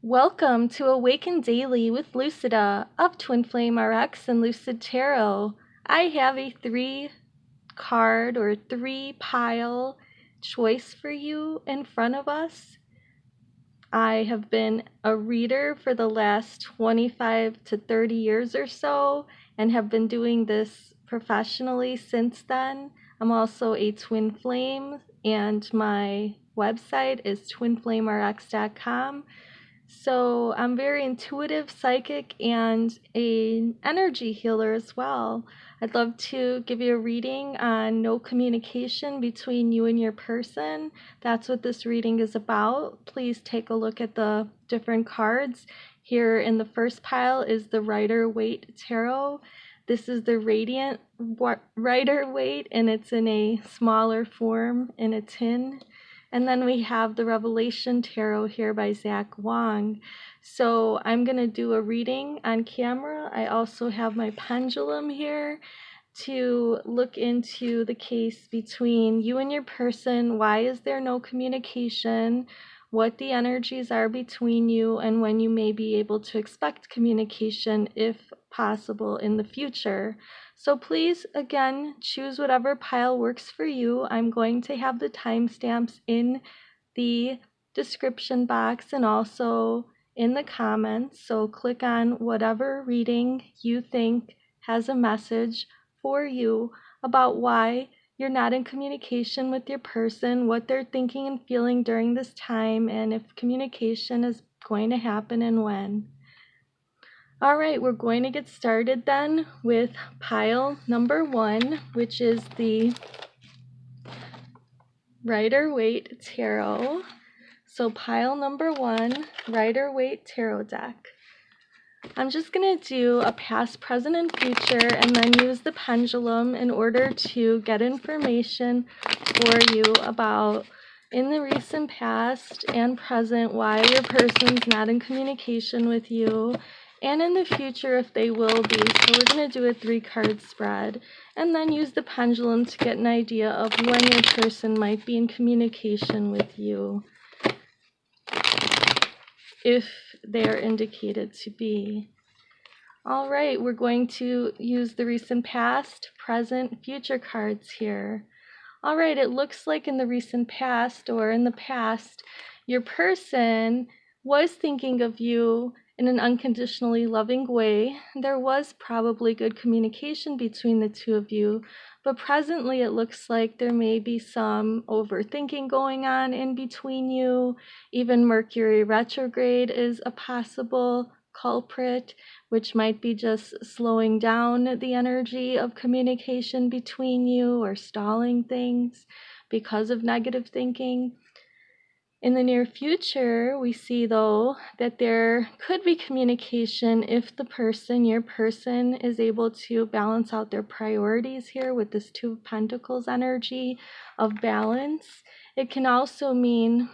Welcome to Awaken Daily with Lucida of Twin Flame RX and Lucid Tarot. I have a 3-card or 3-pile choice for you in front of us. I have been a reader for the last 25 to 30 years or so and have been doing this professionally since then. I'm also a Twin Flame and my website is twinflamerx.com. So I'm very intuitive, psychic, and an energy healer as well. I'd love to give you a reading on no communication between you and your person. That's what this reading is about. Please take a look at the different cards. Here in the first pile is the Waite Tarot. This is the Radiant Rider-Waite, and it's in a smaller form in a tin. And then we have the Revelation Tarot here by Zach Wong. So I'm going to do a reading on camera. I also have my pendulum here to look into the case between you and your person. Why is there no communication? What the energies are between you, and when you may be able to expect communication if possible in the future. So please, again, choose whatever pile works for you. I'm going to have the timestamps in the description box and also in the comments. So click on whatever reading you think has a message for you about why you're not in communication with your person, what they're thinking and feeling during this time, and if communication is going to happen and when. All right, we're going to get started then with pile number 1, which is the Rider-Waite Tarot. So pile number 1, Rider-Waite Tarot deck. I'm just going to do a past, present, and future, and then use the pendulum in order to get information for you about in the recent past and present why your person's not in communication with you, and in the future if they will be. So we're going to do a 3-card spread and then use the pendulum to get an idea of when your person might be in communication with you, if they're indicated to be. All right, we're going to use the recent past, present, future cards here. All right, it looks like in the recent past or in the past, your person was thinking of you in an unconditionally loving way. There was probably good communication between the two of you, but presently it looks like there may be some overthinking going on in between you. Even Mercury retrograde is a possible culprit, which might be just slowing down the energy of communication between you or stalling things because of negative thinking. In the near future, we see, though, that there could be communication if the person, your person, is able to balance out their priorities here with this 2 of Pentacles energy of balance. It can also mean,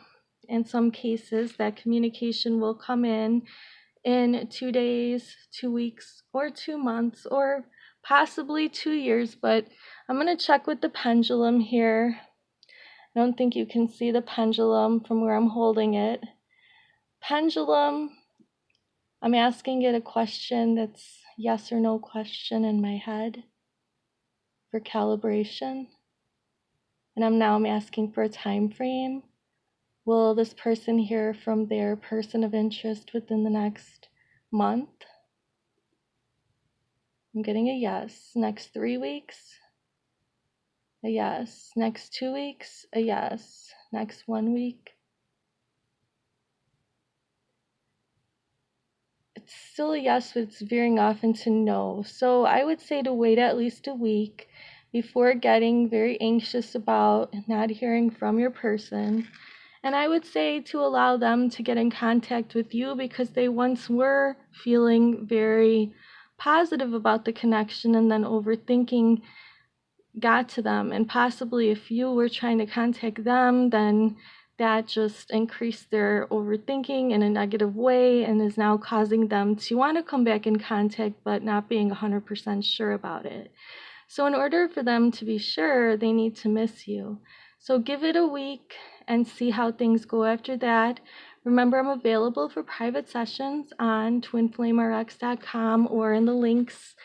in some cases, that communication will come in 2 days, 2 weeks, or 2 months, or possibly 2 years, but I'm going to check with the pendulum here. I don't think you can see the pendulum from where I'm holding it. Pendulum, I'm asking it a question that's yes or no question in my head for calibration. And I'm asking for a time frame. Will this person hear from their person of interest within the next month? I'm getting a yes. Next 3 weeks? A yes. Next 2 weeks? A yes. Next 1 week? It's still a yes, but it's veering off into no. So I would say to wait at least a week before getting very anxious about not hearing from your person. And I would say to allow them to get in contact with you because they once were feeling very positive about the connection, and then overthinking got to them. And possibly if you were trying to contact them, then that just increased their overthinking in a negative way and is now causing them to want to come back in contact but not being 100% sure about it. So in order for them to be sure, they need to miss you. So give it a week and see how things go after that. Remember, I'm available for private sessions on twinflamerx.com, or in the links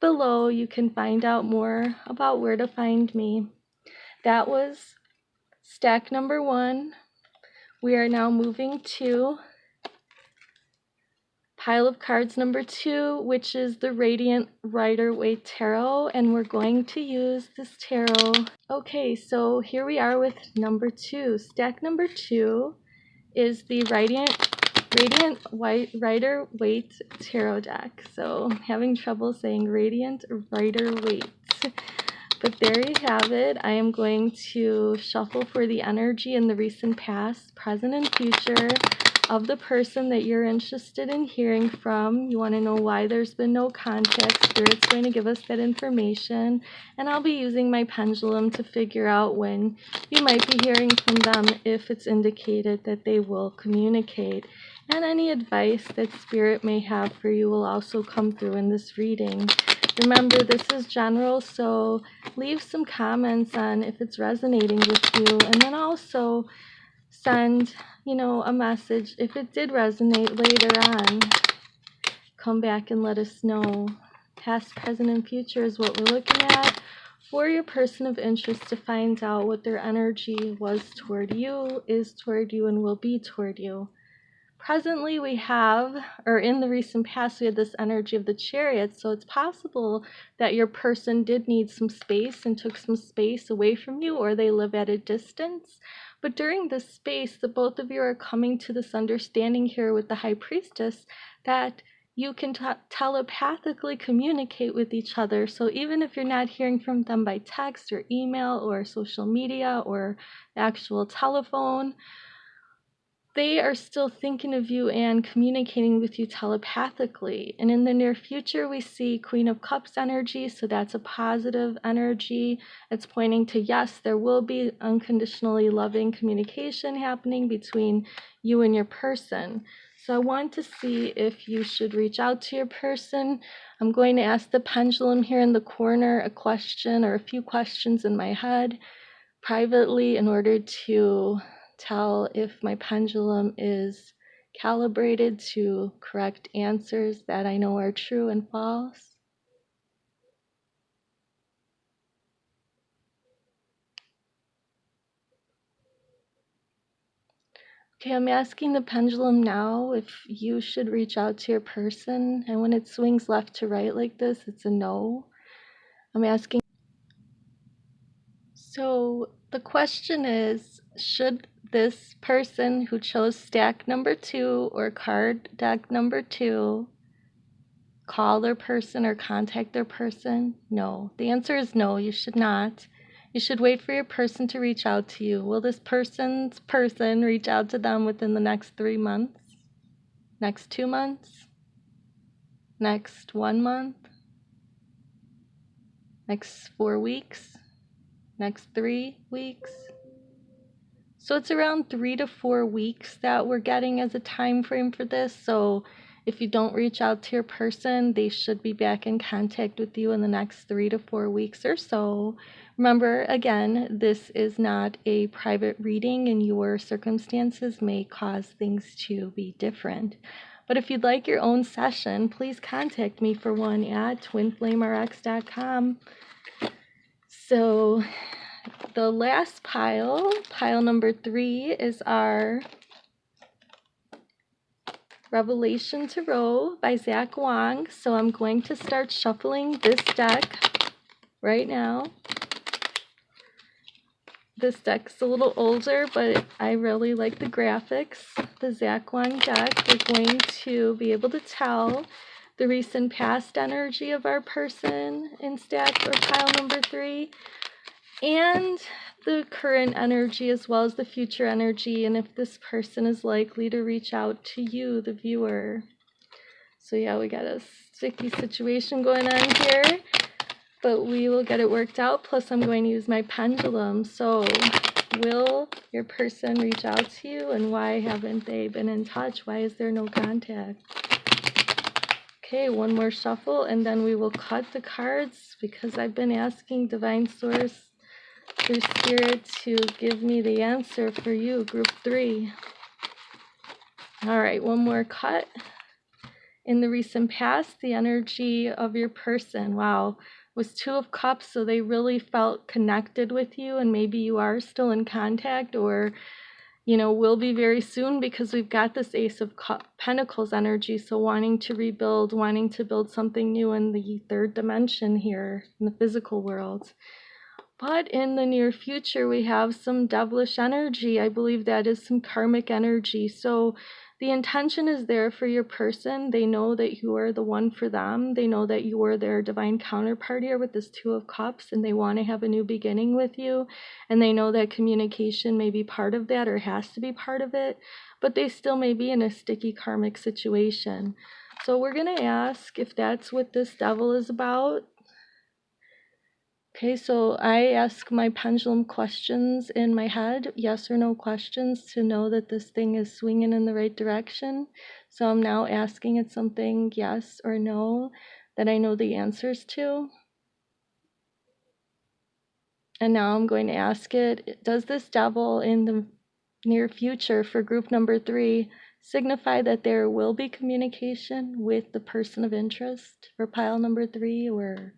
below you can find out more about where to find me. That was stack number 1. We are now moving to pile of cards number 2, which is the Radiant Rider-Waite Tarot, and we're going to use this tarot. Okay, so here we are with number 2. Stack number 2 is the Radiant Rider-Waite Tarot deck. So I'm having trouble saying Radiant Rider-Waite. But there you have it. I am going to shuffle for the energy in the recent past, present, and future of the person that you're interested in hearing from. You want to know why there's been no contact. Spirit's going to give us that information. And I'll be using my pendulum to figure out when you might be hearing from them, if it's indicated that they will communicate. And any advice that Spirit may have for you will also come through in this reading. Remember, this is general, so leave some comments on if it's resonating with you, and then also send, a message if it did resonate later on. Come back and let us know. Past, present, and future is what we're looking at for your person of interest to find out what their energy was toward you, is toward you, and will be toward you. Presently we have, or in the recent past, we had this energy of the Chariot, so it's possible that your person did need some space and took some space away from you, or they live at a distance. But during this space, the both of you are coming to this understanding here with the High Priestess that you can telepathically communicate with each other. So even if you're not hearing from them by text or email or social media or actual telephone, they are still thinking of you and communicating with you telepathically. And in the near future, we see Queen of Cups energy, so that's a positive energy. It's pointing to, yes, there will be unconditionally loving communication happening between you and your person. So I want to see if you should reach out to your person. I'm going to ask the pendulum here in the corner a question or a few questions in my head privately in order to tell if my pendulum is calibrated to correct answers that I know are true and false. Okay, I'm asking the pendulum now if you should reach out to your person, and when it swings left to right like this, it's a no. I'm asking. So the question is, should this person who chose stack number 2 or card deck number 2 call their person or contact their person? No. The answer is no, you should not. You should wait for your person to reach out to you. Will this person's person reach out to them within the next 3 months? Next 2 months? Next 1 month? Next 4 weeks? Next 3 weeks? So it's around 3 to 4 weeks that we're getting as a time frame for this. So if you don't reach out to your person, they should be back in contact with you in the next 3 to 4 weeks or so. Remember, again, this is not a private reading, and your circumstances may cause things to be different. But if you'd like your own session, please contact me for one at twinflamerx.com. So the last pile number 3, is our Revelation Tarot by Zach Wong. So I'm going to start shuffling this deck right now. This deck's a little older, but I really like the graphics. The Zach Wong deck, we're going to be able to tell the recent past energy of our person in stack or pile number 3, and the current energy as well as the future energy, and if this person is likely to reach out to you, the viewer. So yeah, we got a sticky situation going on here, but we will get it worked out. Plus I'm going to use my pendulum. So will your person reach out to you, and why haven't they been in touch? Why is there no contact? Okay, one more shuffle and then we will cut the cards, because I've been asking Divine Source through Spirit to give me the answer for you, group 3. All right, one more cut. In the recent past, the energy of your person, wow, was Two of Cups, so they really felt connected with you, and maybe you are still in contact, or will be very soon, because we've got this Ace of Pentacles energy, so wanting to rebuild, wanting to build something new in the third dimension here, in the physical world. But in the near future, we have some devilish energy. I believe that is some karmic energy. So the intention is there for your person. They know that you are the one for them. They know that you are their divine counterpart here with this Two of Cups, and they want to have a new beginning with you. And they know that communication may be part of that, or has to be part of it, but they still may be in a sticky karmic situation. So we're going to ask if that's what this devil is about. Okay, so I ask my pendulum questions in my head, yes or no questions, to know that this thing is swinging in the right direction. So I'm now asking it something yes or no that I know the answers to. And now I'm going to ask it, does this devil in the near future for group number 3 signify that there will be communication with the person of interest for pile number 3, or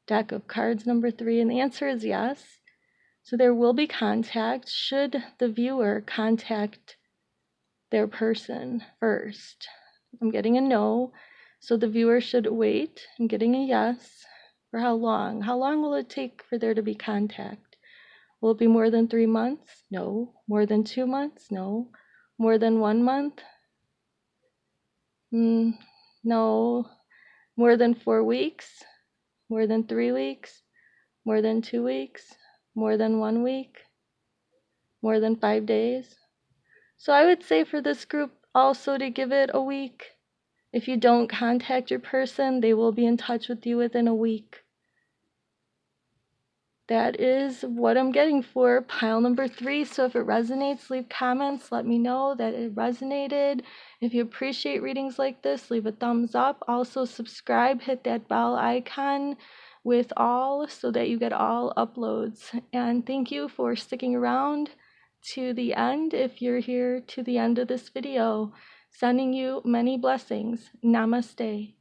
deck of cards number 3? And the answer is yes. So there will be contact should the viewer contact their person first. I'm getting a no, so the viewer should wait. I'm getting a yes. For how long? How long will it take for there to be contact? Will it be more than 3 months? No. More than 2 months? No. More than 1 month? No. More than 4 weeks? More than 3 weeks? More than 2 weeks? More than 1 week? More than 5 days? So I would say for this group also to give it a week. If you don't contact your person, they will be in touch with you within a week. That is what I'm getting for pile number 3. So if it resonates, leave comments. Let me know that it resonated. If you appreciate readings like this, leave a thumbs up. Also subscribe, hit that bell icon with all so that you get all uploads. And thank you for sticking around to the end if you're here to the end of this video. Sending you many blessings. Namaste.